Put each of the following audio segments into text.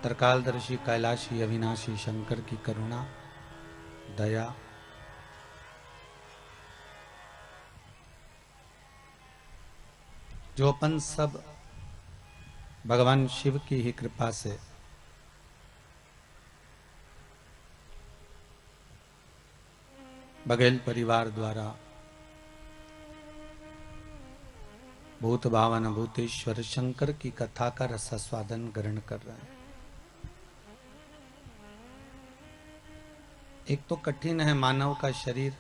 त्रिकालदर्शी कैलाशी अविनाशी शंकर की करुणा दया जो अपन सब भगवान शिव की ही कृपा से बघेल परिवार द्वारा भूत भावन भूतेश्वर शंकर की कथा का रसास्वादन ग्रहण कर रहे हैं। एक तो कठिन है मानव का शरीर,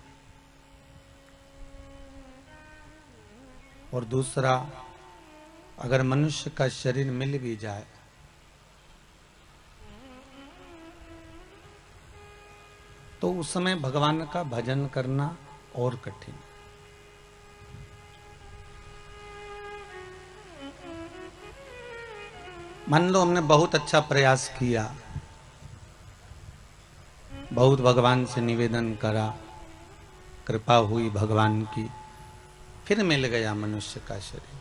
और दूसरा अगर मनुष्य का शरीर मिल भी जाए तो उस समय भगवान का भजन करना और कठिन। मान लो हमने बहुत अच्छा प्रयास किया, बहुत भगवान से निवेदन करा, कृपा हुई भगवान की, फिर मिल गया मनुष्य का शरीर।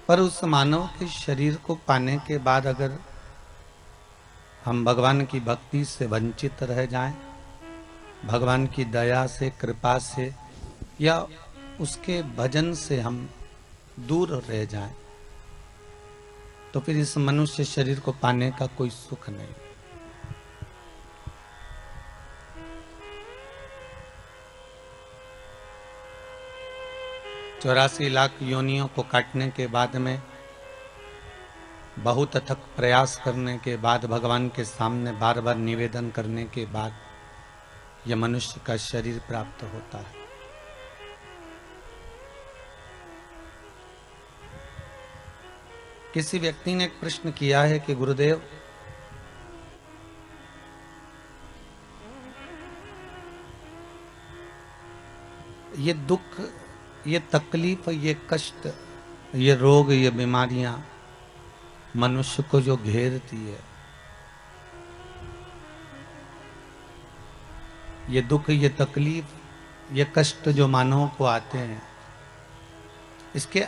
पर उस मानव के शरीर को पाने के बाद अगर हम भगवान की भक्ति से वंचित रह जाएं, भगवान की दया से, कृपा से या उसके भजन से हम दूर रह जाएं, तो फिर इस मनुष्य शरीर को पाने का कोई सुख नहीं। चौरासी लाख योनियों को काटने के बाद में, बहुत अथक प्रयास करने के बाद, भगवान के सामने बार बार निवेदन करने के बाद यह मनुष्य का शरीर प्राप्त होता है। किसी व्यक्ति ने एक प्रश्न किया है कि गुरुदेव, ये दुख, ये तकलीफ, ये कष्ट, ये रोग, ये बीमारियां मनुष्य को जो घेरती है, ये दुख, ये तकलीफ, ये कष्ट जो मानवों को आते हैं, इसके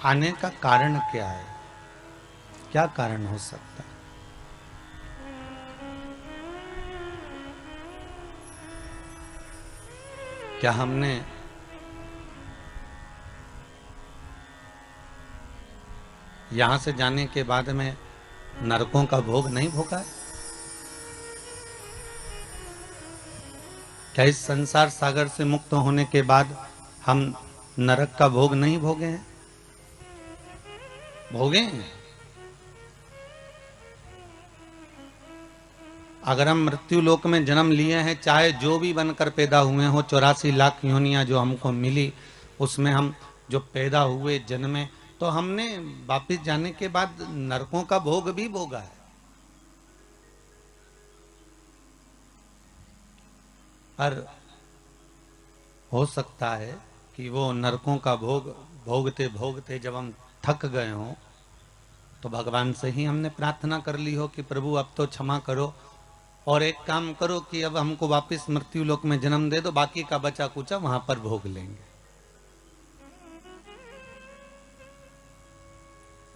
आने का कारण क्या है? क्या कारण हो सकता है? क्या हमने यहां से जाने के बाद में नरकों का भोग नहीं भोगा है? क्या इस संसार सागर से मुक्त होने के बाद हम नरक का भोग नहीं भोगे हैं? भोगे हैं। अगर हम मृत्यु लोक में जन्म लिए हैं, चाहे जो भी बनकर पैदा हुए हो, 84 लाख योनियां जो हमको मिली, उसमें हम जो पैदा हुए, जन्मे, तो हमने वापिस जाने के बाद नरकों का भोग भी भोगा है। पर हो सकता है कि वो नरकों का भोग भोगते भोगते जब हम थक गए हों, तो भगवान से ही हमने प्रार्थना कर ली हो कि प्रभु अब तो क्षमा करो, और एक काम करो कि अब हमको वापस मृत्यु लोक में जन्म दे दो, बाकी का बचा कुचा वहां पर भोग लेंगे।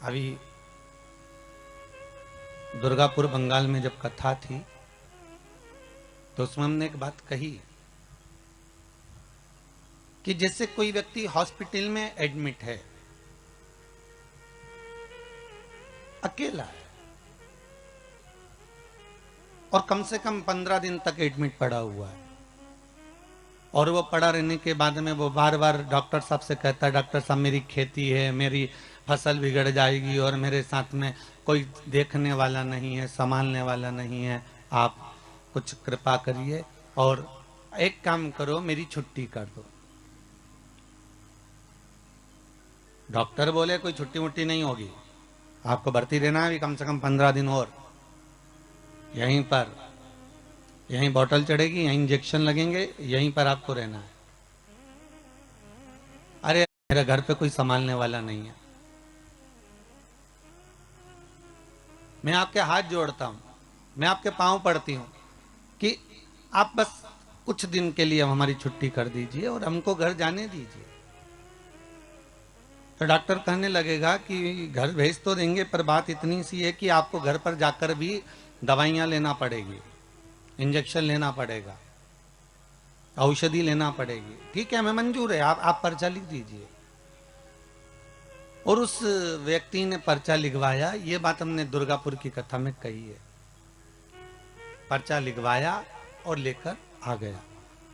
अभी दुर्गापुर बंगाल में जब कथा थी तो उसमें हमने एक बात कही कि जैसे कोई व्यक्ति हॉस्पिटल में एडमिट है, अकेला है, और कम से कम 15 दिन तक एडमिट पड़ा हुआ है, और वो पड़ा रहने के बाद में वो बार बार डॉक्टर साहब से कहता है, डॉक्टर साहब मेरी खेती है, मेरी फसल बिगड़ जाएगी, और मेरे साथ में कोई देखने वाला नहीं है, संभालने वाला नहीं है, आप कुछ कृपा करिए और एक काम करो, मेरी छुट्टी कर दो। डॉक्टर बोले कोई छुट्टी मुट्टी नहीं होगी, आपको भर्ती रहना है कम से कम 15 दिन और, यहीं पर, यहीं बोतल चढ़ेगी, यहीं इंजेक्शन लगेंगे, यहीं पर आपको रहना है। अरे मेरे घर पे कोई संभालने वाला नहीं है। मैं आपके हाथ जोड़ता हूं, मैं आपके पांव पड़ती हूं कि आप बस कुछ दिन के लिए हमारी छुट्टी कर दीजिए और हमको घर जाने दीजिए। तो डॉक्टर कहने लगेगा कि घर भेज तो देंगे, पर बात इतनी सी है कि आपको घर पर जाकर भी दवाइयाँ लेना पड़ेगी, इंजेक्शन लेना पड़ेगा, औषधि लेना पड़ेगी। ठीक है, हमें मंजूर है, आप पर्चा लिख दीजिए। और उस व्यक्ति ने पर्चा लिखवाया। ये बात हमने दुर्गापुर की कथा में कही है। पर्चा लिखवाया और लेकर आ गया।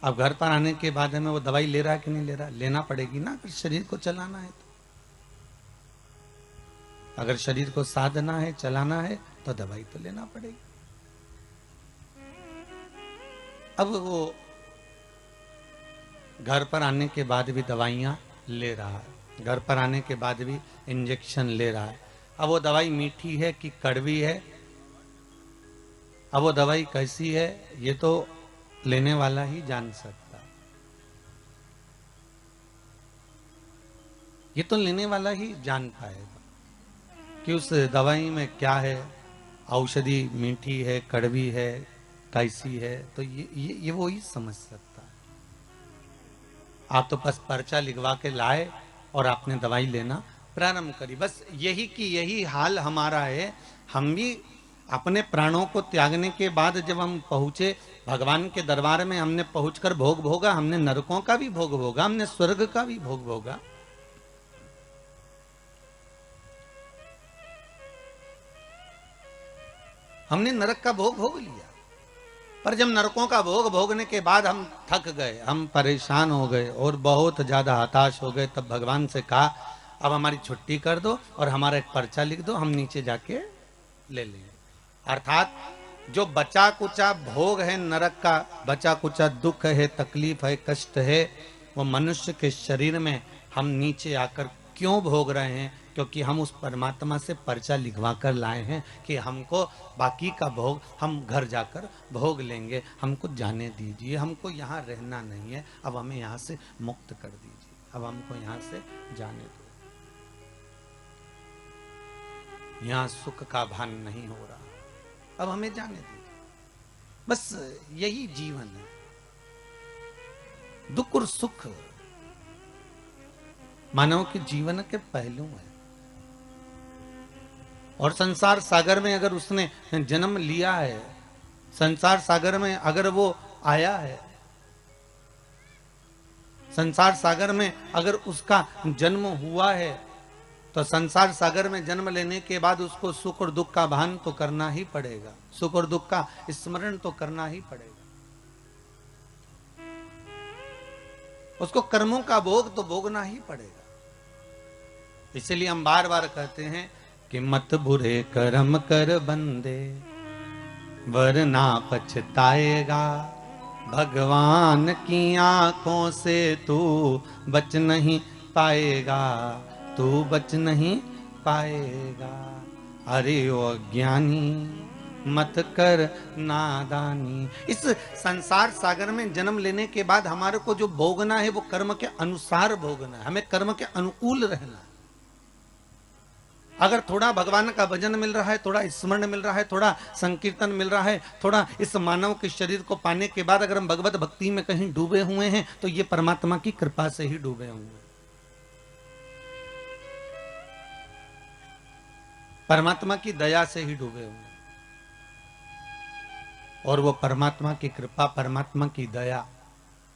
अब घर पर आने के बाद में वो दवाई ले रहा है कि नहीं ले रहा? लेना पड़ेगी ना, अगर शरीर को चलाना है तो। अगर शरीर को साधना है, चलाना है, तो दवाई तो लेना पड़ेगी। अब वो घर पर आने के बाद भी दवाइयां ले रहा है, घर पर आने के बाद भी इंजेक्शन ले रहा है। अब वो दवाई मीठी है कि कड़वी है, अब वो दवाई कैसी है, ये तो लेने वाला ही जान सकता है। ये तो लेने वाला ही जान पाएगा कि उस दवाई में क्या है, औषधि मीठी है, कड़वी है, कैसी है, तो ये वो ही समझ सकता है। आप तो बस पर्चा लिखवा के लाए और आपने दवाई लेना प्रारंभ करी। बस यही की यही हाल हमारा है। हम भी अपने प्राणों को त्यागने के बाद जब हम पहुंचे भगवान के दरबार में, हमने पहुंचकर भोग भोगा, हमने नरकों का भी भोग भोगा, हमने स्वर्ग का भी भोग भोगा। हमने नरक का भोग भोग लिया, पर जब नरकों का भोग भोगने के बाद हम थक गए, हम परेशान हो गए और बहुत ज्यादा हताश हो गए, तब भगवान से कहा अब हमारी छुट्टी कर दो और हमारा एक पर्चा लिख दो, हम नीचे जाके ले लेंगे। अर्थात जो बचा कुचा भोग है नरक का, बचा कुचा दुख है, तकलीफ है, कष्ट है, वो मनुष्य के शरीर में हम नीचे आकर क्यों भोग रहे हैं? क्योंकि हम उस परमात्मा से पर्चा लिखवा कर लाए हैं कि हमको बाकी का भोग हम घर जाकर भोग लेंगे, हमको जाने दीजिए, हमको यहाँ रहना नहीं है, अब हमें यहाँ से मुक्त कर दीजिए, अब हमको यहाँ से जाने दो, यहाँ सुख का भान नहीं हो रहा, अब हमें जाने दीजिए। बस यही जीवन है, दुख और सुख मानव के जीवन के पहलू हैं। और संसार सागर में अगर उसने जन्म लिया है, संसार सागर में अगर वो आया है, संसार सागर में अगर उसका जन्म हुआ है, तो संसार सागर में जन्म लेने के बाद उसको सुख और दुख का भान तो करना ही पड़ेगा, सुख और दुख का स्मरण तो करना ही पड़ेगा। उसको कर्मों का भोग तो भोगना ही पड़ेगा। इसलिए हम बार बार कहते हैं कि मत बुरे कर्म कर बंदे वरना पछताएगा, भगवान की आंखों से तू बच नहीं पाएगा, तू बच नहीं पाएगा। अरे ओ अज्ञानी मत कर नादानी। इस संसार सागर में जन्म लेने के बाद हमारे को जो भोगना है वो कर्म के अनुसार भोगना है, हमें कर्म के अनुकूल रहना है। अगर थोड़ा भगवान का भजन मिल रहा है, थोड़ा स्मरण मिल रहा है, थोड़ा संकीर्तन मिल रहा है, थोड़ा इस मानव के शरीर को पाने के बाद अगर हम भगवत भक्ति में कहीं डूबे हुए हैं, तो ये परमात्मा की कृपा से ही डूबे हुए हैं, परमात्मा की दया से ही डूबे हुए हैं। और वो परमात्मा की कृपा, परमात्मा की दया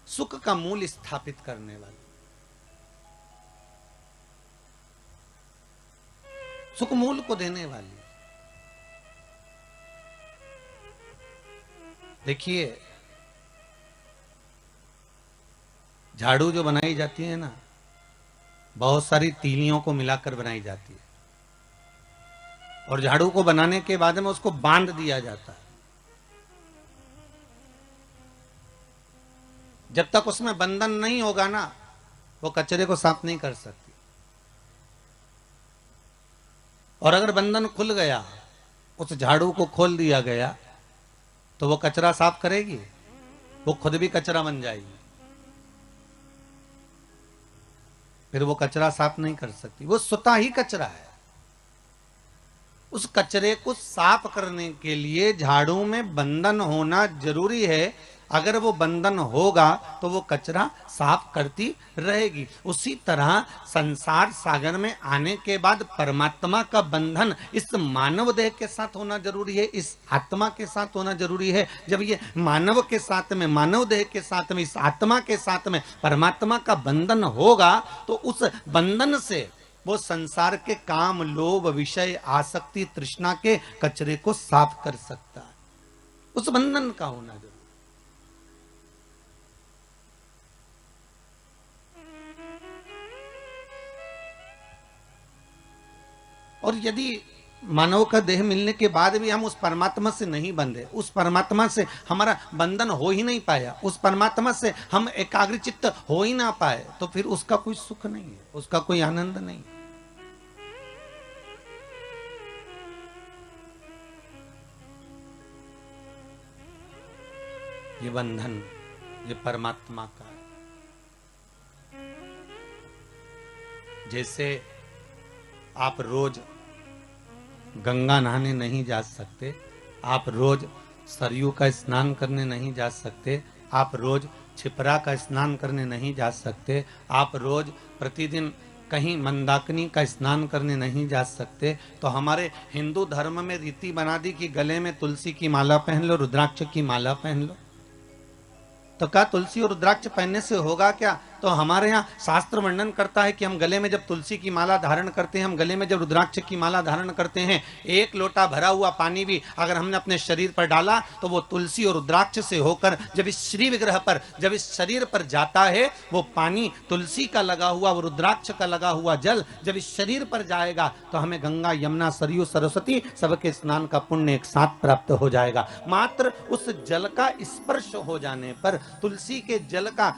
सुख का मूल स्थापित करने वाली, सुख मूल को देने वाली। देखिए झाड़ू जो बनाई जाती है ना, बहुत सारी तीलियों को मिलाकर बनाई जाती है, और झाड़ू को बनाने के बाद में उसको बांध दिया जाता है। जब तक उसमें बंधन नहीं होगा ना, वो कचरे को साफ नहीं कर सकती। और अगर बंधन खुल गया, उस झाड़ू को खोल दिया गया, तो वो कचरा साफ करेगी, वो खुद भी कचरा बन जाएगी, फिर वो कचरा साफ नहीं कर सकती, वो स्वतः ही कचरा है। उस कचरे को साफ करने के लिए झाड़ू में बंधन होना जरूरी है। अगर वो बंधन होगा तो वो कचरा साफ करती रहेगी। उसी तरह संसार सागर में आने के बाद परमात्मा का बंधन इस मानव देह के साथ होना जरूरी है, इस आत्मा के साथ होना जरूरी है। जब ये मानव के साथ में, मानव देह के साथ में, इस आत्मा के साथ में परमात्मा का बंधन होगा तो उस बंधन से वो संसार के काम, लोभ, विषय, आसक्ति, तृष्णा के कचरे को साफ कर सकता है। उस बंधन का होना जरूरी। और यदि मानव का देह मिलने के बाद भी हम उस परमात्मा से नहीं बंधे, उस परमात्मा से हमारा बंधन हो ही नहीं पाया, उस परमात्मा से हम एकाग्रचित्त हो ही ना पाए, तो फिर उसका कोई सुख नहीं है, उसका कोई आनंद नहीं। ये बंधन ये परमात्मा का है। जैसे आप रोज गंगा नहाने नहीं जा सकते, आप रोज सरयू का स्नान करने नहीं जा सकते, आप रोज छिपरा का स्नान करने नहीं जा सकते, आप रोज प्रतिदिन कहीं मंदाकिनी का स्नान करने नहीं जा सकते, तो हमारे हिंदू धर्म में रीति बना दी कि गले में तुलसी की माला पहन लो, रुद्राक्ष की माला पहन लो। तो क्या तुलसी और रुद्राक्ष पहनने से होगा क्या? तो हमारे यहाँ शास्त्र वर्णन करता है कि हम गले में जब तुलसी की माला धारण करते हैं, हम गले में जब रुद्राक्ष की माला धारण करते हैं, एक लोटा भरा हुआ पानी भी अगर हमने अपने शरीर पर डाला तो वो तुलसी और रुद्राक्ष से होकर जब इस श्री विग्रह पर, जब इस शरीर पर जाता है, वो पानी तुलसी का लगा हुआ, वो रुद्राक्ष का लगा हुआ जल जब इस शरीर पर जाएगा तो हमें गंगा, यमुना, सरयू, सरस्वती सबके स्नान का पुण्य एक साथ प्राप्त हो जाएगा। मात्र उस जल का स्पर्श हो जाने पर, तुलसी के जल का,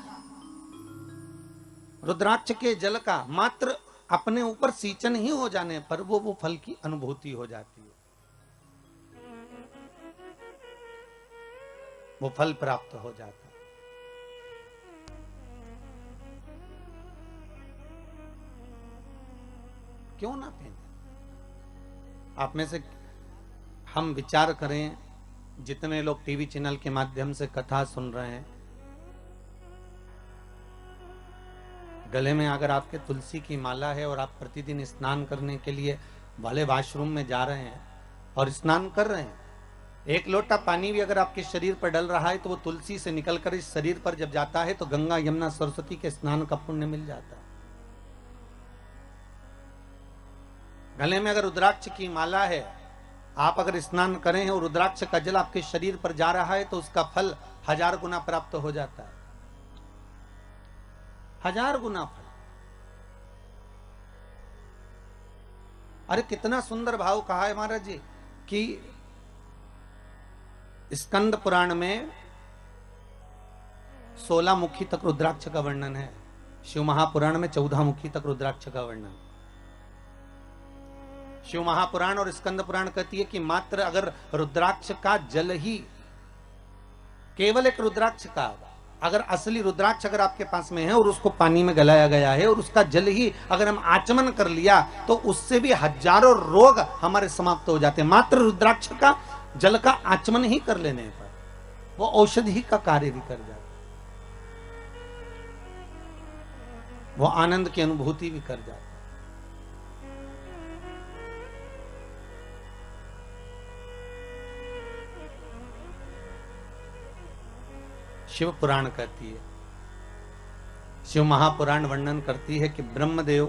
रुद्राक्ष के जल का मात्र अपने ऊपर सींचन ही हो जाने पर वो फल की अनुभूति हो जाती है, वो फल प्राप्त हो जाता है। क्यों ना पहने? आप में से हम विचार करें, जितने लोग टीवी चैनल के माध्यम से कथा सुन रहे हैं, गले में अगर आपके तुलसी की माला है और आप प्रतिदिन स्नान करने के लिए वाले वॉशरूम में जा रहे हैं और स्नान कर रहे हैं, एक लोटा पानी भी अगर आपके शरीर पर डल रहा है तो वो तुलसी से निकलकर इस शरीर पर जब जाता है तो गंगा, यमुना, सरस्वती के स्नान का पुण्य मिल जाता है। गले में अगर रुद्राक्ष की माला है, आप अगर स्नान करें हैं और रुद्राक्ष का जल आपके शरीर पर जा रहा है तो उसका फल 1000 गुना प्राप्त हो जाता है, 1000 गुना फल। अरे कितना सुंदर भाव कहा है महाराज जी कि स्कंद पुराण में 16 मुखी तक रुद्राक्ष का वर्णन है, शिव महापुराण में 14 मुखी तक रुद्राक्ष का वर्णन। शिव महापुराण और स्कंद पुराण कहती है कि मात्र अगर रुद्राक्ष का जल ही, केवल एक रुद्राक्ष का, अगर असली रुद्राक्ष अगर आपके पास में है और उसको पानी में गलाया गया है और उसका जल ही अगर हम आचमन कर लिया तो उससे भी हजारों रोग हमारे समाप्त हो जाते हैं। मात्र रुद्राक्ष का जल का आचमन ही कर लेने पर वो औषधि का कार्य भी कर जाता है, वो आनंद की अनुभूति भी कर जाता है। शिव पुराण कहती है, शिव महापुराण वर्णन करती है कि ब्रह्मदेव,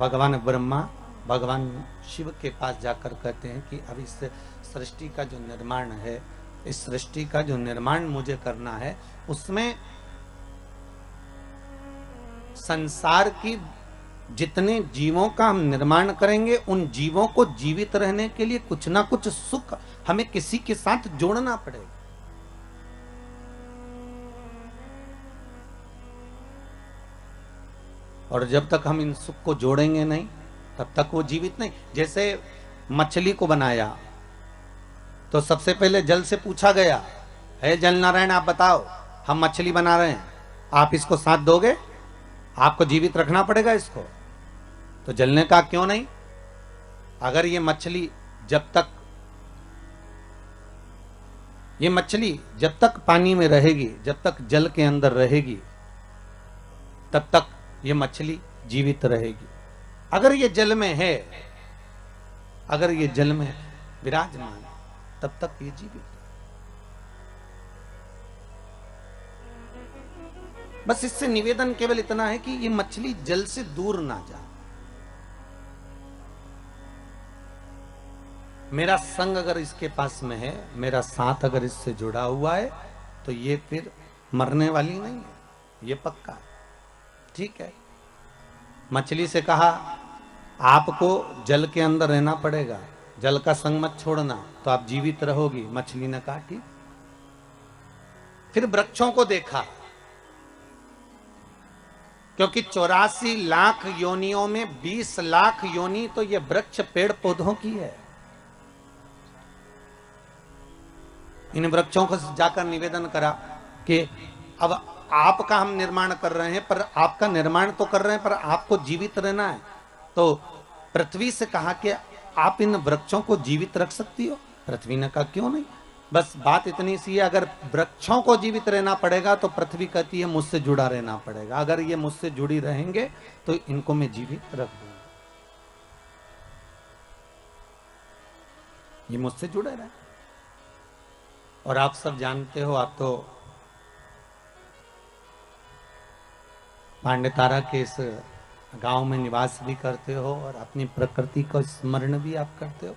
भगवान ब्रह्मा भगवान शिव के पास जाकर कहते हैं कि अब इस सृष्टि का जो निर्माण है, इस सृष्टि का जो निर्माण मुझे करना है, उसमें संसार की जितने जीवों का हम निर्माण करेंगे उन जीवों को जीवित रहने के लिए कुछ ना कुछ सुख हमें किसी के साथ जोड़ना पड़ेगा। और जब तक हम इन सुख को जोड़ेंगे नहीं तब तक वो जीवित नहीं। जैसे मछली को बनाया तो सबसे पहले जल से पूछा गया, है जल नारायण आप बताओ, हम मछली बना रहे हैं, आप इसको साथ दोगे? आपको जीवित रखना पड़ेगा इसको। तो जल ने कहा क्यों नहीं, अगर ये मछली जब तक ये मछली जब तक पानी में रहेगी, जब तक जल के अंदर रहेगी, तब तक ये मछली जीवित रहेगी। अगर ये जल में है, अगर ये जल में विराजमान, तब तक ये जीवित। बस इससे निवेदन केवल इतना है कि ये मछली जल से दूर ना जाए। मेरा संग अगर इसके पास में है, मेरा साथ अगर इससे जुड़ा हुआ है, तो ये फिर मरने वाली नहीं है, ये पक्का है। ठीक है, मछली से कहा आपको जल के अंदर रहना पड़ेगा, जल का संग मत छोड़ना, तो आप जीवित रहोगी। मछली ने कहा ठीक। फिर वृक्षों को देखा, क्योंकि 84 लाख योनियों में 20 लाख योनि तो ये वृक्ष पेड़ पौधों की है। इन वृक्षों को जाकर निवेदन करा कि अब आपका हम निर्माण कर रहे हैं, पर आपका निर्माण तो कर रहे हैं, पर आपको जीवित रहना है। तो पृथ्वी से कहा कि आप इन वृक्षों को जीवित रख सकती हो। पृथ्वी ने कहा क्यों नहीं, बस बात इतनी सी है, अगर वृक्षों को जीवित रहना पड़ेगा तो पृथ्वी कहती है मुझसे जुड़ा रहना पड़ेगा। अगर ये मुझसे जुड़ी रहेंगे तो इनको मैं जीवित रख दूंगा। ये मुझसे जुड़े रहे। और आप सब जानते हो, आप तो पांडेतारा के इस गांव में निवास भी करते हो और अपनी प्रकृति को स्मरण भी आप करते हो,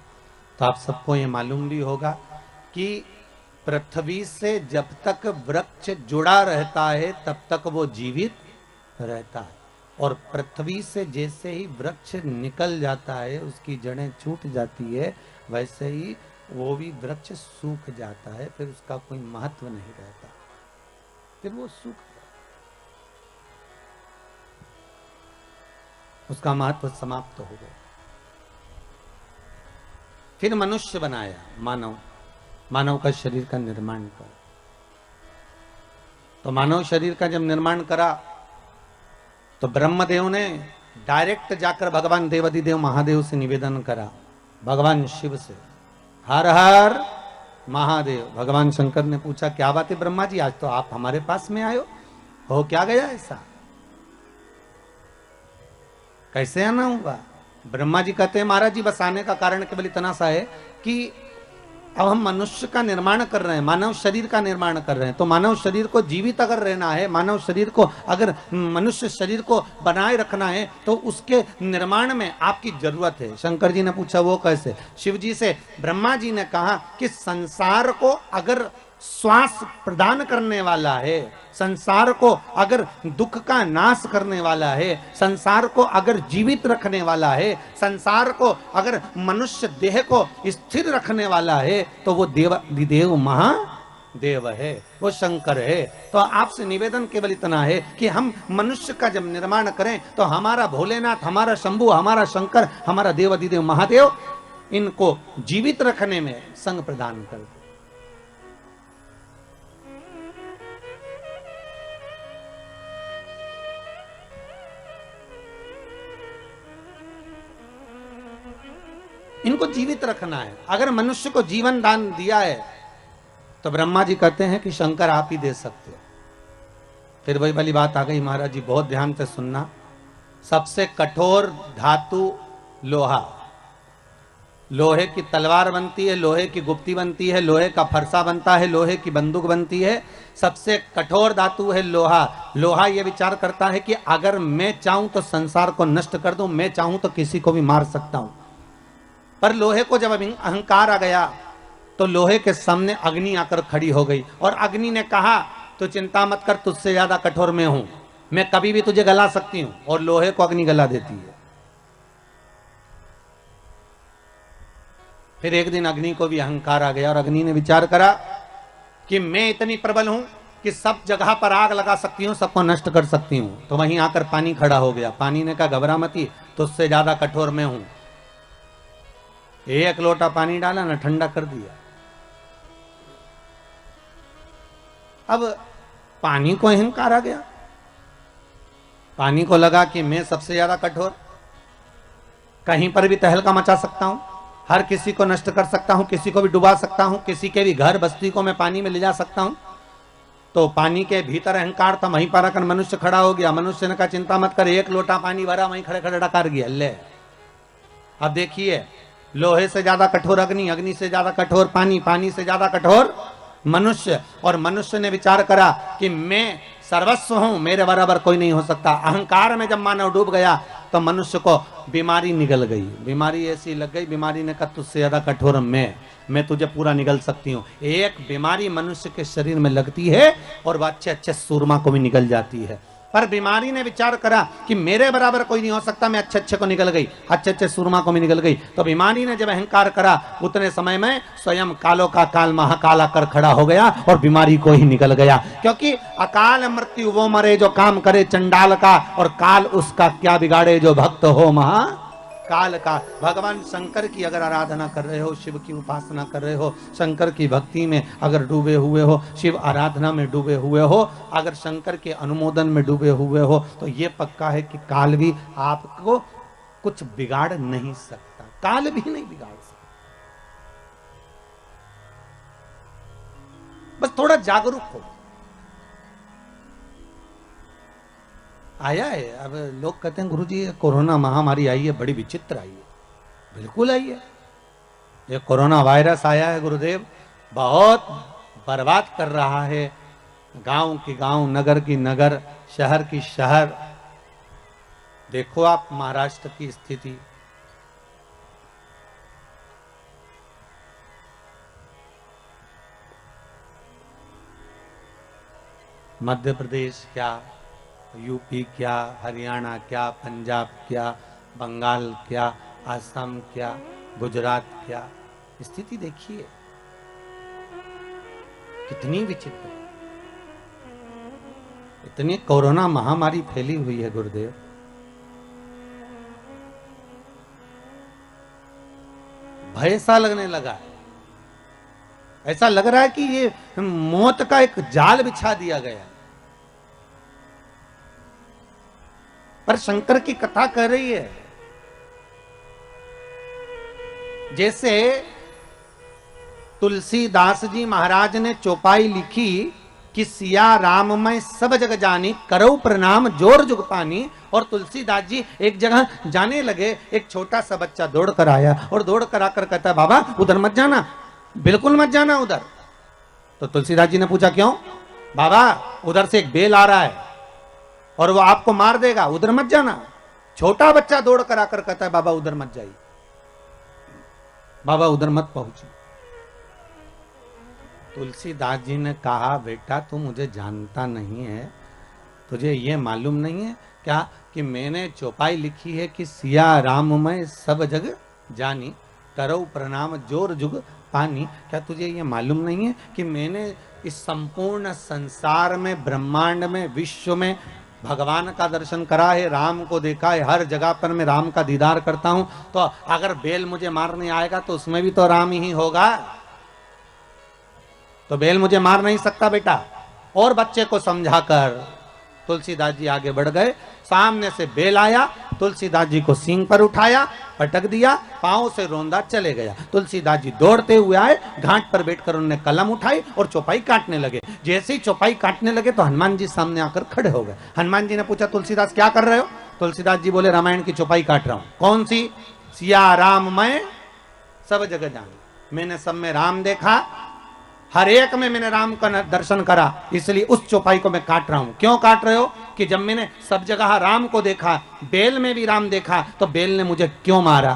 तो आप सबको ये मालूम भी होगा कि पृथ्वी से जब तक वृक्ष जुड़ा रहता है तब तक वो जीवित रहता है, और पृथ्वी से जैसे ही वृक्ष निकल जाता है, उसकी जड़ें छूट जाती है, वैसे ही वो भी वृक्ष सूख जाता है। फिर उसका कोई महत्व नहीं रहता, फिर वो सूख, उसका महत्व समाप्त हो गया। फिर मनुष्य बनाया, मानव का शरीर का निर्माण कर। तो मानव शरीर का जब निर्माण करा तो ब्रह्मदेव ने डायरेक्ट जाकर भगवान देवाधिदेव महादेव से निवेदन करा, भगवान शिव से, हर हर महादेव। भगवान शंकर ने पूछा क्या बात है ब्रह्मा जी, आज तो आप हमारे पास में आयो हो, क्या गया ऐसा, कैसे आना होगा? ब्रह्मा जी कहते हैं महाराज जी बस आने का कारण केवल इतना सा है कि अब हम मनुष्य का निर्माण कर रहे हैं, मानव शरीर का निर्माण कर रहे हैं, तो मानव शरीर को जीवित अगर रहना है, मानव शरीर को अगर मनुष्य शरीर को बनाए रखना है, तो उसके निर्माण में आपकी जरूरत है। शंकर जी ने पूछा वो कैसे? शिव जी से ब्रह्मा जी ने कहा कि संसार को अगर श्वास प्रदान करने वाला है, संसार को अगर दुख का नाश करने वाला है, संसार को अगर जीवित रखने वाला है, संसार को अगर मनुष्य देह को स्थिर रखने वाला है, तो वो देवाधिदेव महादेव है, वो शंकर है। तो आपसे निवेदन केवल इतना है कि हम मनुष्य का जब निर्माण करें तो हमारा भोलेनाथ, हमारा शंभु, हमारा शंकर, हमारा देवाधिदेव महादेव इनको जीवित रखने में संग प्रदान कर दे। इनको जीवित रखना है। अगर मनुष्य को जीवन दान दिया है तो ब्रह्मा जी कहते हैं कि शंकर आप ही दे सकते हो। फिर वही वाली बात आ गई, महाराज जी बहुत ध्यान से सुनना, सबसे कठोर धातु लोहा, लोहे की तलवार बनती है, लोहे की गुप्ती बनती है, लोहे का फरसा बनता है, लोहे की बंदूक बनती है, सबसे कठोर धातु है लोहा। लोहा यह विचार करता है कि अगर मैं चाहूं तो संसार को नष्ट कर दूं, मैं चाहूं तो किसी को भी मार सकता हूं। पर लोहे को जब अहंकार आ गया तो लोहे के सामने अग्नि आकर खड़ी हो गई, और अग्नि ने कहा तो चिंता मत कर, तुझसे ज्यादा कठोर मैं हूं, मैं कभी भी तुझे गला सकती हूं। और लोहे को अग्नि गला देती है। फिर एक दिन अग्नि को भी अहंकार आ गया और अग्नि ने विचार करा कि मैं इतनी प्रबल हूं कि सब जगह पर आग लगा सकती हूं, सबको नष्ट कर सकती हूं। तो वहीं आकर पानी खड़ा हो गया। पानी ने कहा घबरा मती, तुझसे ज्यादा कठोर मैं हूं। एक लोटा पानी डाला ना, ठंडा कर दिया। अब पानी को अहंकार आ गया, पानी को लगा कि मैं सबसे ज्यादा कठोर, कहीं पर भी तहलका मचा सकता हूं, हर किसी को नष्ट कर सकता हूं, किसी को भी डुबा सकता हूं, किसी के भी घर बस्ती को मैं पानी में ले जा सकता हूं। तो पानी के भीतर अहंकार था, वहीं पर आकर मनुष्य खड़ा हो गया। मनुष्य ने कहा चिंता मत कर, एक लोटा पानी भरा, वहीं खड़े खड़े डकार गया। ले अब देखिए, लोहे से ज्यादा कठोर अग्नि, अग्नि से ज्यादा कठोर पानी, पानी से ज्यादा कठोर मनुष्य। और मनुष्य ने विचार करा कि मैं सर्वस्व हूं, मेरे बराबर कोई नहीं हो सकता। अहंकार में जब मानव डूब गया तो मनुष्य को बीमारी निगल गई। बीमारी ऐसी लग गई, बीमारी ने कहा तुझसे ज्यादा कठोर मैं तुझे पूरा निगल सकती हूँ। एक बीमारी मनुष्य के शरीर में लगती है और वह अच्छे अच्छे सूरमा को भी निगल जाती है। पर बीमारी ने विचार करा कि मेरे बराबर कोई नहीं हो सकता, मैं अच्छे अच्छे को निकल गई, अच्छे अच्छे सूरमा को भी निकल गई। तो बीमारी ने जब अहंकार करा, उतने समय में स्वयं कालों का काल महाकाल आकर खड़ा हो गया और बीमारी को ही निकल गया। क्योंकि अकाल मृत्यु वो मरे जो काम करे चंडाल का, और काल उसका क्या बिगाड़े जो भक्त हो महाकाल का। भगवान शंकर की अगर आराधना कर रहे हो, शिव की उपासना कर रहे हो, शंकर की भक्ति में अगर डूबे हुए हो, शिव आराधना में डूबे हुए हो, अगर शंकर के अनुमोदन में डूबे हुए हो, तो ये पक्का है कि काल भी आपको कुछ बिगाड़ नहीं सकता। काल भी नहीं बिगाड़ सकता। बस थोड़ा जागरूक हो। आया है, अब लोग कहते हैं गुरुजी कोरोना महामारी आई है, बड़ी विचित्र आई है। बिल्कुल आई है। ये कोरोना वायरस आया है गुरुदेव, बहुत बर्बाद कर रहा है। गांव की गांव, नगर की नगर, शहर की शहर। देखो आप महाराष्ट्र की स्थिति, मध्य प्रदेश क्या, यूपी क्या, हरियाणा क्या, पंजाब क्या, बंगाल क्या, असम क्या, गुजरात क्या, स्थिति देखिए कितनी विचित्र। इतनी कोरोना महामारी फैली हुई है गुरुदेव। भय सा लगने लगा है। ऐसा लग रहा है कि ये मौत का एक जाल बिछा दिया गया। पर शंकर की कथा कह रही है, जैसे तुलसीदास जी महाराज ने चौपाई लिखी कि सिया राम मैं सब जग जानी, करो प्रणाम जोर जुग पानी। और तुलसीदास जी एक जगह जाने लगे, एक छोटा सा बच्चा दौड़ कर आया और दौड़ कर आकर कहता है बाबा उधर मत जाना, बिल्कुल मत जाना उधर। तो तुलसीदास जी ने पूछा क्यों? बाबा उधर से एक बेल आ रहा है और वो आपको मार देगा, उधर मत जाना। छोटा बच्चा दौड़ कर आकर कहता है बाबा उधर मत जाइए, बाबा उधर मत पहुंचे। तुलसीदास जी ने कहा बेटा तू मुझे जानता नहीं है, तुझे ये मालूम नहीं है क्या कि मैंने चौपाई लिखी है कि सिया राम मैं सब जग जानी, करो प्रणाम जोर जुग पानी। क्या तुझे ये मालूम नहीं है कि मैंने इस संपूर्ण संसार में, ब्रह्मांड में, विश्व में भगवान का दर्शन करा है, राम को देखा है, हर जगह पर मैं राम का दीदार करता हूं। तो अगर बेल मुझे मारने आएगा तो उसमें भी तो राम ही होगा, तो बेल मुझे मार नहीं सकता बेटा। और बच्चे को समझाकर तुलसीदास जी आगे बढ़ गए। सामने से बेल आया, तुलसीदास जी को सींग पर उठाया, पटक दिया, पांव से रोंदा चले गया। तुलसीदास जी दौड़ते हुए आए, घाट पर बैठकर उन्होंने कलम उठाई और चौपाई काटने लगे। जैसे ही चौपाई काटने लगे तो हनुमान जी सामने आकर खड़े हो गए। हनुमान जी ने पूछा तुलसीदास क्या कर रहे हो? तुलसीदास जी बोले रामायण की चौपाई काट रहा हूं। कौन सी? सिया राम मैं सब जगह जान, मैंने सब में राम देखा, हर एक में मैंने राम का दर्शन करा, इसलिए उस चौपाई को मैं काट रहा हूं। क्यों काट रहे हो? कि जब मैंने सब जगह राम को देखा, बेल में भी राम देखा, तो बेल ने मुझे क्यों मारा?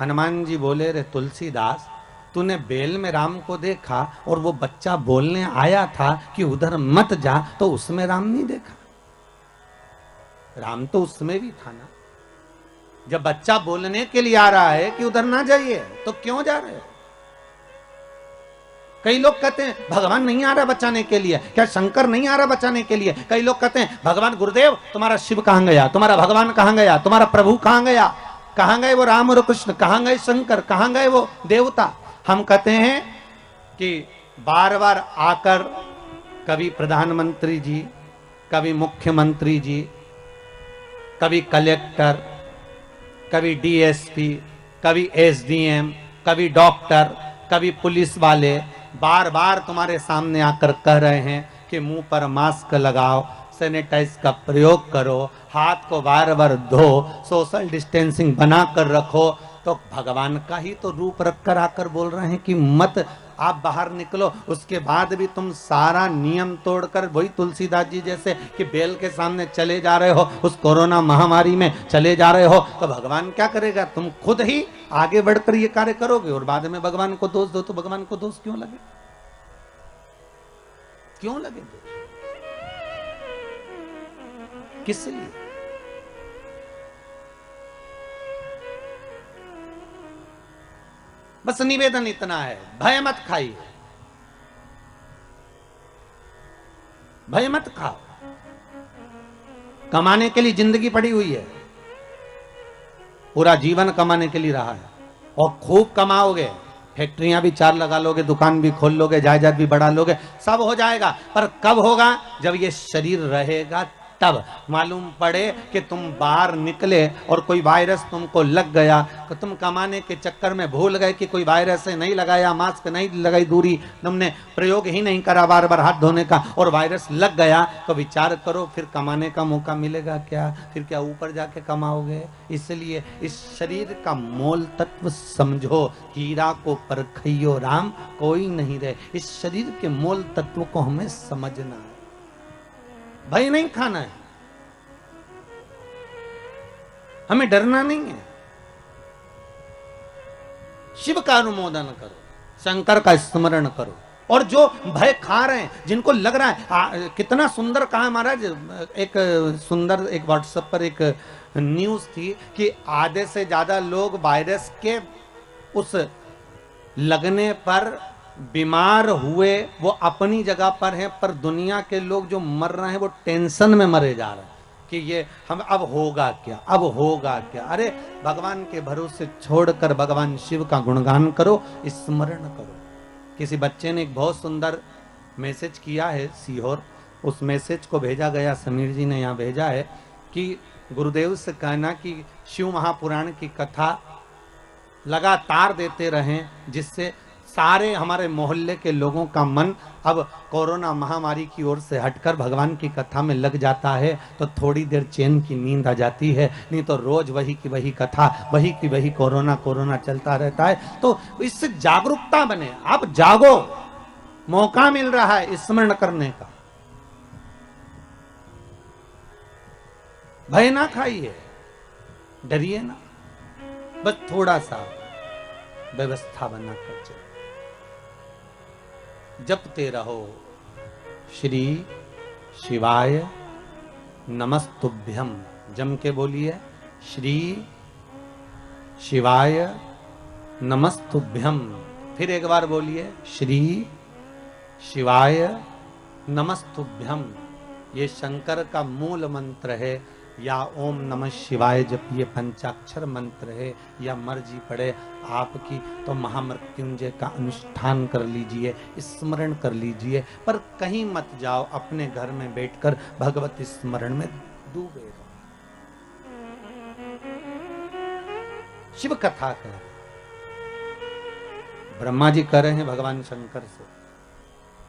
हनुमान जी बोले रे तुलसीदास, तूने बेल में राम को देखा और वो बच्चा बोलने आया था कि उधर मत जा, तो उसमें राम नहीं देखा? राम तो उसमें भी था ना। जब बच्चा बोलने के लिए आ रहा है कि उधर ना जाइए, तो क्यों जा रहे हो? कई लोग कहते हैं भगवान नहीं आ रहा बचाने के लिए, क्या शंकर नहीं आ रहा बचाने के लिए? कई लोग कहते हैं भगवान गुरुदेव तुम्हारा शिव कहां गया, तुम्हारा भगवान कहां गया, तुम्हारा प्रभु कहां गया, कहां गए वो राम और कृष्ण, कहां गए शंकर, कहां गए वो देवता? हम कहते हैं कि बार बार आकर कभी प्रधानमंत्री जी, कभी मुख्यमंत्री जी, कभी कलेक्टर, कभी डीएसपी, कभी एसडीएम, कभी डॉक्टर, कभी पुलिस वाले बार बार तुम्हारे सामने आकर कह रहे हैं कि मुंह पर मास्क लगाओ, सैनिटाइज का प्रयोग करो, हाथ को बार बार धो, सोशल डिस्टेंसिंग बना कर रखो। तो भगवान का ही तो रूप रखकर आकर बोल रहे हैं कि मत आप बाहर निकलो। उसके बाद भी तुम सारा नियम तोड़कर वही तुलसीदास जी जैसे कि बेल के सामने चले जा रहे हो, उस कोरोना महामारी में चले जा रहे हो, तो भगवान क्या करेगा? तुम खुद ही आगे बढ़कर ये कार्य करोगे और बाद में भगवान को दोष दो, तो भगवान को दोष क्यों लगे? क्यों लगे दोष? किस लिए? बस निवेदन इतना है, भय मत खाइए, भय मत खाओ। कमाने के लिए जिंदगी पड़ी हुई है, पूरा जीवन कमाने के लिए रहा है और खूब कमाओगे, फैक्ट्रियां भी 4 लगा लोगे, दुकान भी खोल लोगे, जायदाद भी बढ़ा लोगे, सब हो जाएगा। पर कब होगा? जब ये शरीर रहेगा तब। मालूम पड़े कि तुम बाहर निकले और कोई वायरस तुमको लग गया, तो तुम कमाने के चक्कर में भूल गए कि कोई वायरस है, नहीं लगाया मास्क, नहीं लगाई दूरी, तुमने प्रयोग ही नहीं करा बार बार हाथ धोने का और वायरस लग गया, तो विचार करो फिर कमाने का मौका मिलेगा क्या? फिर क्या ऊपर जाके कमाओगे? इसलिए इस शरीर का मोल तत्व समझो, हीरा को परखइयो राम कोई नहीं रहे। इस शरीर के मोल तत्व को हमें समझना है, भय नहीं खाना है, हमें डरना नहीं है। शिव का अनुमोदन करो, शंकर का स्मरण करो। और जो भय खा रहे हैं, जिनको लग रहा है कितना सुंदर कहा महाराज, एक सुंदर एक व्हाट्सएप पर एक न्यूज थी कि आधे से ज्यादा लोग वायरस के उस लगने पर बीमार हुए, वो अपनी जगह पर हैं, पर दुनिया के लोग जो मर रहे हैं वो टेंशन में मरे जा रहे हैं कि ये हम अब होगा क्या, अब होगा क्या। अरे भगवान के भरोसे छोड़कर भगवान शिव का गुणगान करो, स्मरण करो। किसी बच्चे ने एक बहुत सुंदर मैसेज किया है सीहोर, उस मैसेज को भेजा गया, समीर जी ने यहाँ भेजा है कि गुरुदेव से कहना कि शिव महापुराण की कथा लगातार देते रहें, जिससे सारे हमारे मोहल्ले के लोगों का मन अब कोरोना महामारी की ओर से हटकर भगवान की कथा में लग जाता है, तो थोड़ी देर चैन की नींद आ जाती है। नहीं तो रोज वही की वही कथा, वही की वही कोरोना कोरोना चलता रहता है। तो इससे जागरूकता बने, आप जागो, मौका मिल रहा है स्मरण करने का। भय ना खाइए, डरिए ना, बस थोड़ा सा व्यवस्था बना कर चलो, जपते रहो श्री शिवाय नमस्तुभ्यम। जम के बोलिए, श्री शिवाय नमस्तुभ्यम। फिर एक बार बोलिए, श्री शिवाय नमस्तुभ्यम। ये शंकर का मूल मंत्र है, या ओम नमः शिवाय जपिए पंचाक्षर मंत्र है, या मर्जी पड़े आपकी तो महामृत्युंजय का अनुष्ठान कर लीजिए, स्मरण कर लीजिए। पर कहीं मत जाओ, अपने घर में बैठकर भगवत स्मरण में डूबे रहो। शिव कथा कर, ब्रह्मा जी कर रहे हैं भगवान शंकर से,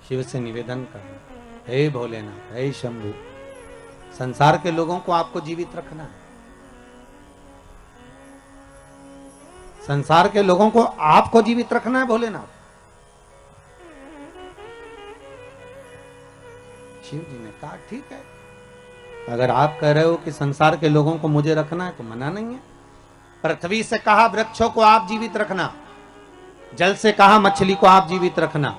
शिव से निवेदन कर रहे हैं, हे भोलेनाथ, हे शंभु, संसार के लोगों को आपको जीवित रखना है, संसार के लोगों को आपको जीवित रखना है भोलेनाथ। शिव जी ने कहा ठीक है, अगर आप कह रहे हो कि संसार के लोगों को मुझे रखना है तो मना नहीं है। पृथ्वी से कहा वृक्षों को आप जीवित रखना, जल से कहा मछली को आप जीवित रखना।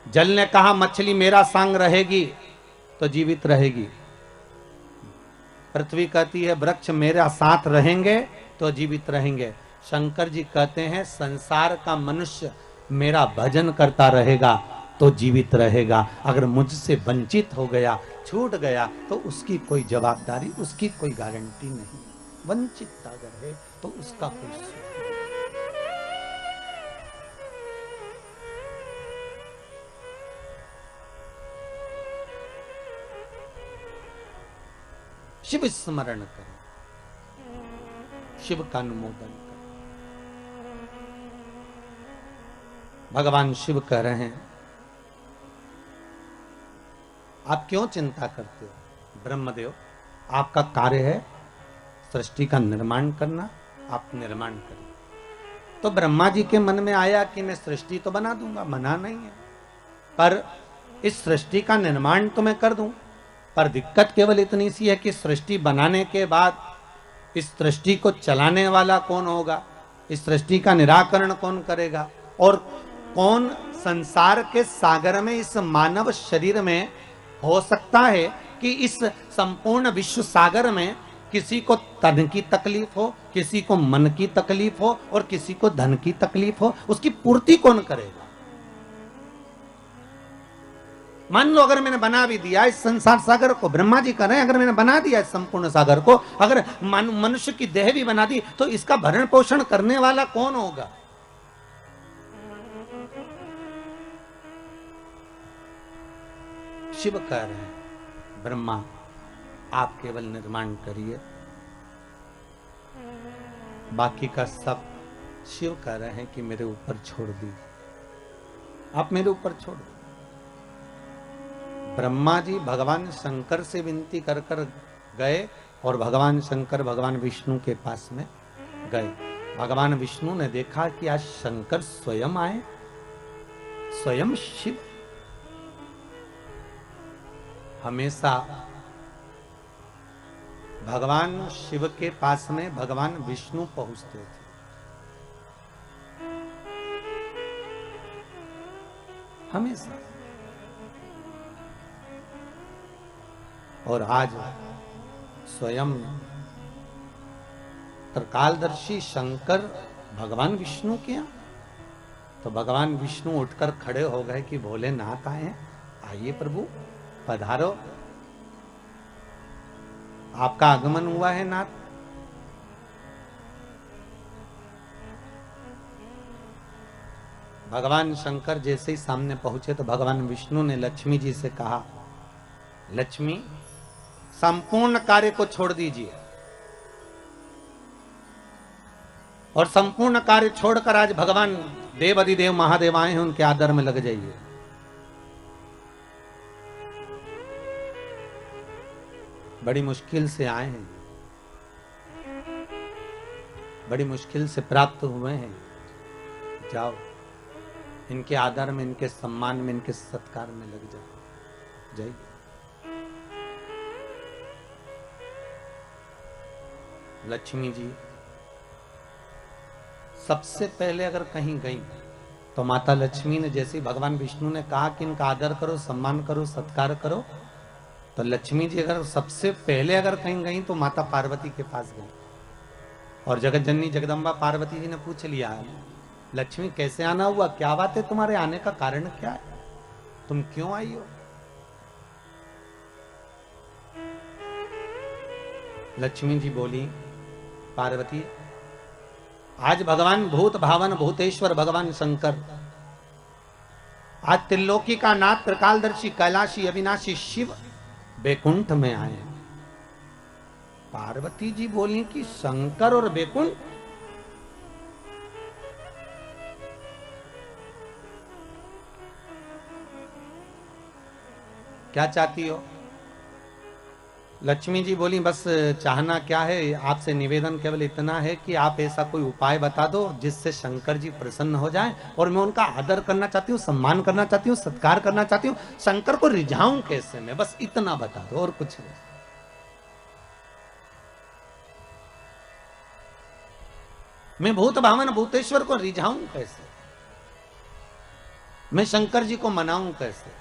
जल ने कहा मछली मेरा संग रहेगी तो जीवित रहेगी, पृथ्वी कहती है वृक्ष मेरा साथ रहेंगे तो जीवित रहेंगे। शंकर जी कहते हैं संसार का मनुष्य मेरा भजन करता रहेगा तो जीवित रहेगा, अगर मुझसे वंचित हो गया, छूट गया तो उसकी कोई जवाबदारी, उसकी कोई गारंटी नहीं। वंचित अगर है तो उसका कोई शिव स्मरण करें, शिव का अनुमोदन करें। भगवान शिव कह रहे हैं, आप क्यों चिंता करते हो? ब्रह्मदेव, आपका कार्य है सृष्टि का निर्माण करना, आप निर्माण करिए। तो ब्रह्मा जी के मन में आया कि मैं सृष्टि तो बना दूंगा, मना नहीं है, पर इस सृष्टि का निर्माण तो मैं कर दूं, पर दिक्कत केवल इतनी सी है कि सृष्टि बनाने के बाद इस सृष्टि को चलाने वाला कौन होगा, इस सृष्टि का निराकरण कौन करेगा, और कौन संसार के सागर में इस मानव शरीर में हो सकता है कि इस संपूर्ण विश्व सागर में किसी को तन की तकलीफ हो, किसी को मन की तकलीफ हो और किसी को धन की तकलीफ हो, उसकी पूर्ति कौन करेगा? मान लो अगर मैंने बना भी दिया इस संसार सागर को, ब्रह्मा जी कर रहे हैं, अगर मैंने बना दिया इस संपूर्ण सागर को, अगर मनुष्य की देह भी बना दी, तो इसका भरण पोषण करने वाला कौन होगा? शिव कह रहे हैं, ब्रह्मा आप केवल निर्माण करिए, बाकी का सब शिव कह रहे हैं कि मेरे ऊपर छोड़ दीजिए, आप मेरे ऊपर छोड़ दो। ब्रह्मा जी भगवान शंकर से विनती कर कर गए और भगवान शंकर भगवान विष्णु के पास में गए। भगवान विष्णु ने देखा कि आज शंकर स्वयं आए, स्वयं शिव। हमेशा भगवान शिव के पास में भगवान विष्णु पहुंचते थे। हमेशा। और आज स्वयं त्रिकालदर्शी शंकर भगवान विष्णु के यहाँ, तो भगवान विष्णु उठकर खड़े हो गए कि भोलेनाथ आए हैं, आइए प्रभु पधारो, आपका आगमन हुआ है नाथ। भगवान शंकर जैसे ही सामने पहुंचे तो भगवान विष्णु ने लक्ष्मी जी से कहा, लक्ष्मी संपूर्ण कार्य को छोड़ दीजिए और संपूर्ण कार्य छोड़कर आज भगवान देव अधिदेव महादेव आए हैं, उनके आदर में लग जाइए। बड़ी मुश्किल से आए हैं, बड़ी मुश्किल से प्राप्त हुए हैं, जाओ इनके आदर में, इनके सम्मान में, इनके सत्कार में लग जाओ, जाइए। लक्ष्मी जी सबसे पहले अगर कहीं गई तो माता लक्ष्मी ने जैसे भगवान विष्णु ने कहा कि इनका आदर करो, सम्मान करो, सत्कार करो, तो लक्ष्मी जी अगर सबसे पहले अगर कहीं गई तो माता पार्वती के पास गई और जगत जननी जगदम्बा पार्वती जी ने पूछ लिया, लक्ष्मी कैसे आना हुआ, क्या बात है, तुम्हारे आने का कारण क्या है, तुम क्यों आई हो? लक्ष्मी जी बोली, पार्वती आज भगवान भूत भावन भूतेश्वर भगवान शंकर, आज त्रिलोकी का नाथ त्रिकालदर्शी कैलाशी अविनाशी शिव बैकुंठ में आए। पार्वती जी बोली कि शंकर और बैकुंठ, क्या चाहती हो? लक्ष्मी जी बोली, बस चाहना क्या है, आपसे निवेदन केवल इतना है कि आप ऐसा कोई उपाय बता दो जिससे शंकर जी प्रसन्न हो जाएं, और मैं उनका आदर करना चाहती हूँ, सम्मान करना चाहती हूँ, सत्कार करना चाहती हूँ, शंकर को रिझाऊं कैसे मैं, बस इतना बता दो और कुछ नहीं। मैं भूत भावन भूतेश्वर को रिझाऊं कैसे, मैं शंकर जी को मनाऊं कैसे,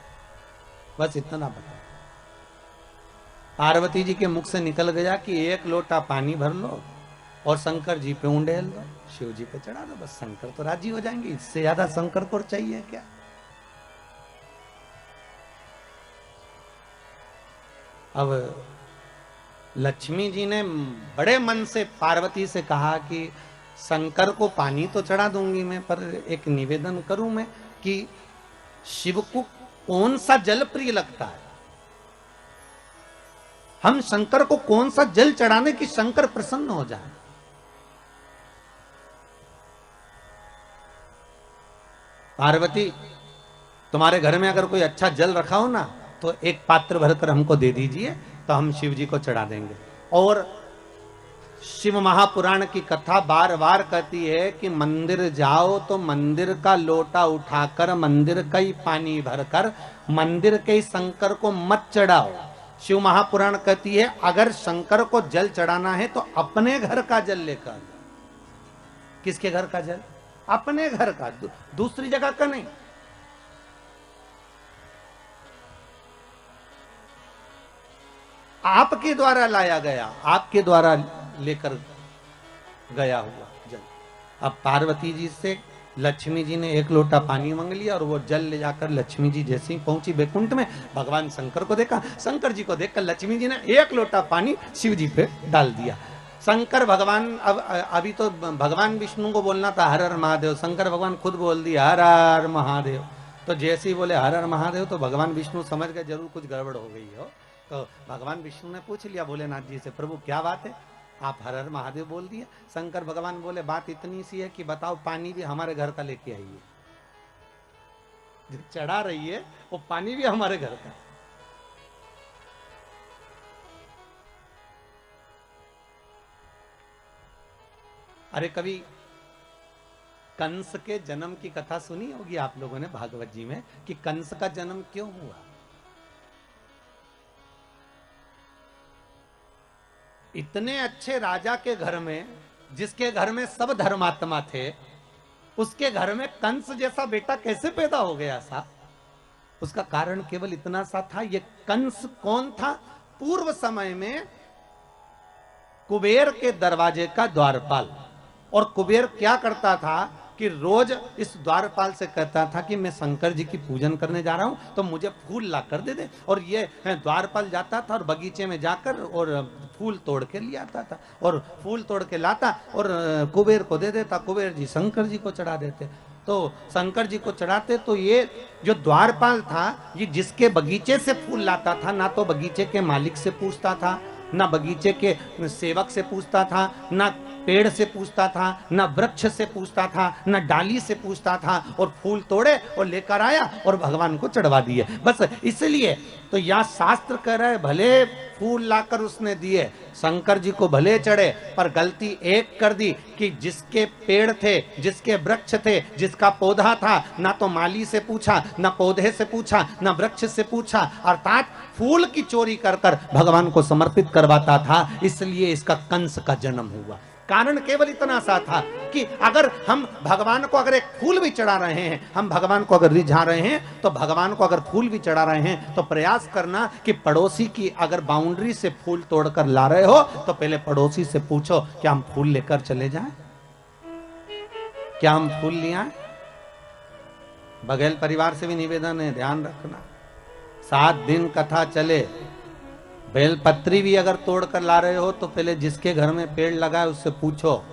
बस इतना बता। पार्वती जी के मुख से निकल गया कि एक लोटा पानी भर लो और शंकर जी पे उंडेल दो, शिव जी पे चढ़ा दो, बस शंकर तो राजी हो जाएंगे, इससे ज्यादा शंकर को चाहिए क्या? अब लक्ष्मी जी ने बड़े मन से पार्वती से कहा कि शंकर को पानी तो चढ़ा दूंगी मैं, पर एक निवेदन करूं मैं कि शिव को कौन सा जल प्रिय लगता है, हम शंकर को कौन सा जल चढ़ाने की शंकर प्रसन्न हो जाए। पार्वती तुम्हारे घर में अगर कोई अच्छा जल रखा हो ना तो एक पात्र भरकर हमको दे दीजिए, तो हम शिव जी को चढ़ा देंगे। और शिव महापुराण की कथा बार बार कहती है कि मंदिर जाओ तो मंदिर का लोटा उठाकर मंदिर का ही पानी भरकर मंदिर के ही शंकर को मत चढ़ाओ। शिव महापुराण कहती है अगर शंकर को जल चढ़ाना है तो अपने घर का जल लेकर। किसके घर का जल? अपने घर का, दूसरी जगह का नहीं। आपके द्वारा लाया गया, आपके द्वारा लेकर गया हुआ जल। अब पार्वती जी से लक्ष्मी जी ने एक लोटा पानी मांग लिया और वो जल ले जाकर लक्ष्मी जी जैसे ही पहुंची बैकुंठ में, भगवान शंकर को देखा, शंकर जी को देखकर लक्ष्मी जी ने एक लोटा पानी शिव जी पे डाल दिया। शंकर भगवान अभी तो भगवान विष्णु को बोलना था हर हर महादेव, शंकर भगवान खुद बोल दिया हर हर महादेव। तो जैसे ही बोले हर हर महादेव तो भगवान विष्णु समझ गए जरूर कुछ गड़बड़ हो गई हो। तो भगवान विष्णु ने पूछ लिया भोलेनाथ जी से, प्रभु क्या बात है, आप हर हर महादेव बोल दिए। शंकर भगवान बोले बात इतनी सी है कि बताओ पानी भी हमारे घर का लेके आइए, जो चढ़ा रही है वो पानी भी हमारे घर का। अरे कभी कंस के जन्म की कथा सुनी होगी आप लोगों ने भागवत जी में कि कंस का जन्म क्यों हुआ। इतने अच्छे राजा के घर में, जिसके घर में सब धर्मात्मा थे, उसके घर में कंस जैसा बेटा कैसे पैदा हो गया सा? उसका कारण केवल इतना सा था, ये कंस कौन था? पूर्व समय में कुबेर के दरवाजे का द्वारपाल। और कुबेर क्या करता था कि रोज इस द्वारपाल से कहता था कि मैं शंकर जी की पूजन करने जा रहा हूं तो मुझे फूल ला कर दे दे। और ये द्वारपाल जाता था और बगीचे में जाकर और फूल तोड़ के ले आता था और फूल तोड़ के लाता और कुबेर को दे देता। कुबेर जी शंकर जी को चढ़ा देते। तो शंकर जी को चढ़ाते तो ये जो द्वारपाल था ये जिसके बगीचे से फूल लाता था ना तो बगीचे के मालिक से पूछता था, ना बगीचे के सेवक से पूछता था, ना पेड़ से पूछता था, ना वृक्ष से पूछता था, ना डाली से पूछता था, और फूल तोड़े और लेकर आया और भगवान को चढ़वा दिए। बस इसलिए तो यह शास्त्र कह रहा है भले फूल लाकर उसने दिए, शंकर जी को भले चढ़े, पर गलती एक कर दी कि जिसके पेड़ थे, जिसके वृक्ष थे, जिसका पौधा था, ना तो माली से पूछा, ना पौधे से पूछा, ना वृक्ष से पूछा, अर्थात फूल की चोरी कर कर भगवान को समर्पित करवाता था। इसलिए इसका कंस का जन्म हुआ। कारण केवल इतना सा था कि अगर हम भगवान को अगर एक फूल भी चढ़ा रहे हैं, हम भगवान को अगर रिझा रहे हैं, तो भगवान को अगर फूल भी चढ़ा रहे हैं तो प्रयास करना कि पड़ोसी की अगर बाउंड्री से फूल तोड़कर ला रहे हो तो पहले पड़ोसी से पूछो क्या हम फूल लेकर चले जाएं, क्या हम फूल ले आए। बघेल परिवार से भी निवेदन है, ध्यान रखना 7 दिन कथा चले, बेलपत्री भी अगर तोड़ कर ला रहे हो तो पहले जिसके घर में पेड़ लगा है उससे पूछो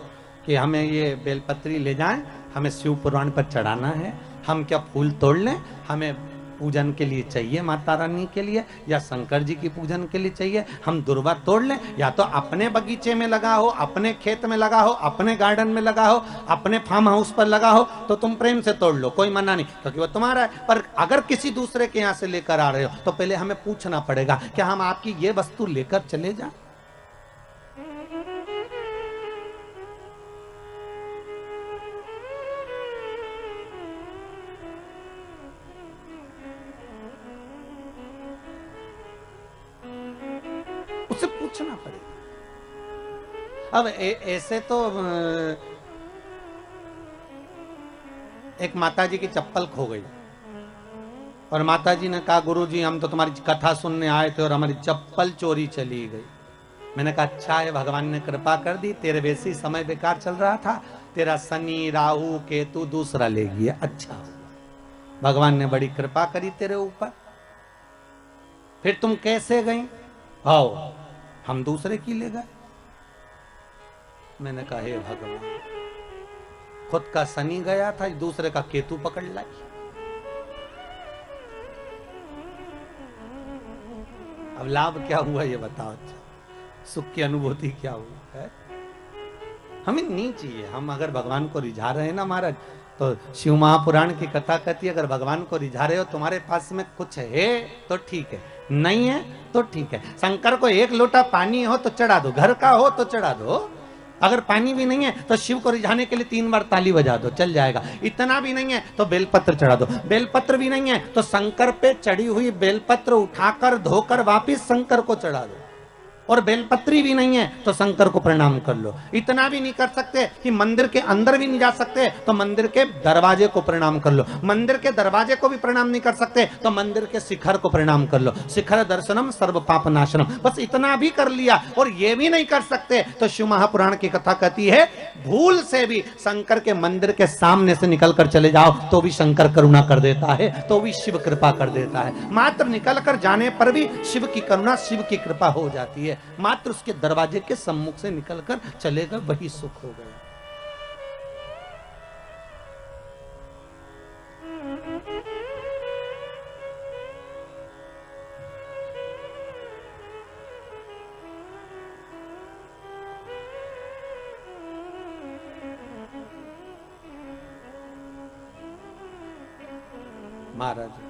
कि हमें ये बेलपत्री ले जाएं, हमें शिव पुराण पर चढ़ाना है, हम क्या फूल तोड़ लें, हमें पूजन के लिए चाहिए माता रानी के लिए या शंकर जी की पूजन के लिए चाहिए, हम दुर्वा तोड़ लें। या तो अपने बगीचे में लगा हो, अपने खेत में लगा हो, अपने गार्डन में लगा हो, अपने फार्म हाउस पर लगा हो तो तुम प्रेम से तोड़ लो, कोई मना नहीं, क्योंकि वो तुम्हारा है। पर अगर किसी दूसरे के यहाँ से लेकर आ रहे हो तो पहले हमें पूछना पड़ेगा क्या हम आपकी ये वस्तु लेकर चले जाए। उसे पूछना पड़ेगा। अब ऐसे तो एक माता जी की चप्पल खो गई और माता जी ने कहा गुरुजी हम तो तुम्हारी कथा सुनने आए थे और हमारी चप्पल चोरी चली गई। मैंने कहा अच्छा है, भगवान ने कृपा कर दी, तेरे वैसे ही समय बेकार चल रहा था, तेरा शनि राहु केतु दूसरा ले गया, अच्छा भगवान ने बड़ी कृपा करी तेरे ऊपर। फिर तुम कैसे गई? आओ हम दूसरे की ले गए। मैंने कहा हे भगवान, खुद का शनि गया था, दूसरे का केतु पकड़ लाई। अब लाभ क्या हुआ ये बताओ, अच्छा सुख की अनुभूति क्या हुआ है? हमें नहीं चाहिए। हम अगर भगवान को रिझा रहे हैं ना महाराज, तो शिव महापुराण की कथा कहती है अगर भगवान को रिझा रहे हो, तुम्हारे पास में कुछ है तो ठीक है, नहीं है तो ठीक है। शंकर को एक लोटा पानी हो तो चढ़ा दो, घर का हो तो चढ़ा दो। अगर पानी भी नहीं है तो शिव को रिझाने के लिए 3 बार ताली बजा दो, चल जाएगा। इतना भी नहीं है तो बेलपत्र चढ़ा दो। बेलपत्र भी नहीं है तो शंकर पे चढ़ी हुई बेलपत्र उठाकर धोकर वापिस शंकर को चढ़ा दो। और बेलपत्री भी नहीं है तो शंकर को प्रणाम कर लो। इतना भी नहीं कर सकते कि मंदिर के अंदर भी नहीं जा सकते तो मंदिर के दरवाजे को प्रणाम कर लो। मंदिर के दरवाजे को भी प्रणाम नहीं कर सकते तो मंदिर के शिखर को प्रणाम कर लो। शिखर दर्शनम सर्व पाप नाशनम, बस इतना भी कर लिया। और ये भी नहीं कर सकते तो शिव महापुराण की कथा कहती है भूल से भी शंकर के मंदिर के सामने से निकल कर चले जाओ तो भी शंकर करुणा कर देता है, तो भी शिव कृपा कर देता है। मात्र निकल कर जाने पर भी शिव की करुणा, शिव की कृपा हो जाती है। मात्र उसके दरवाजे के सम्मुख से निकलकर चलेगा, वही सुख हो गया। महाराज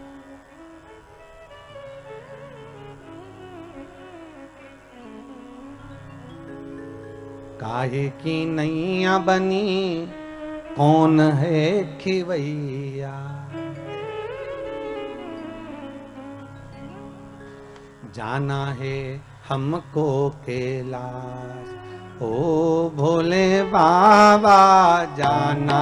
काहे की नैया बनी कौन है खिवैया, जाना है हमको कैलाश, ओ भोले बाबा जाना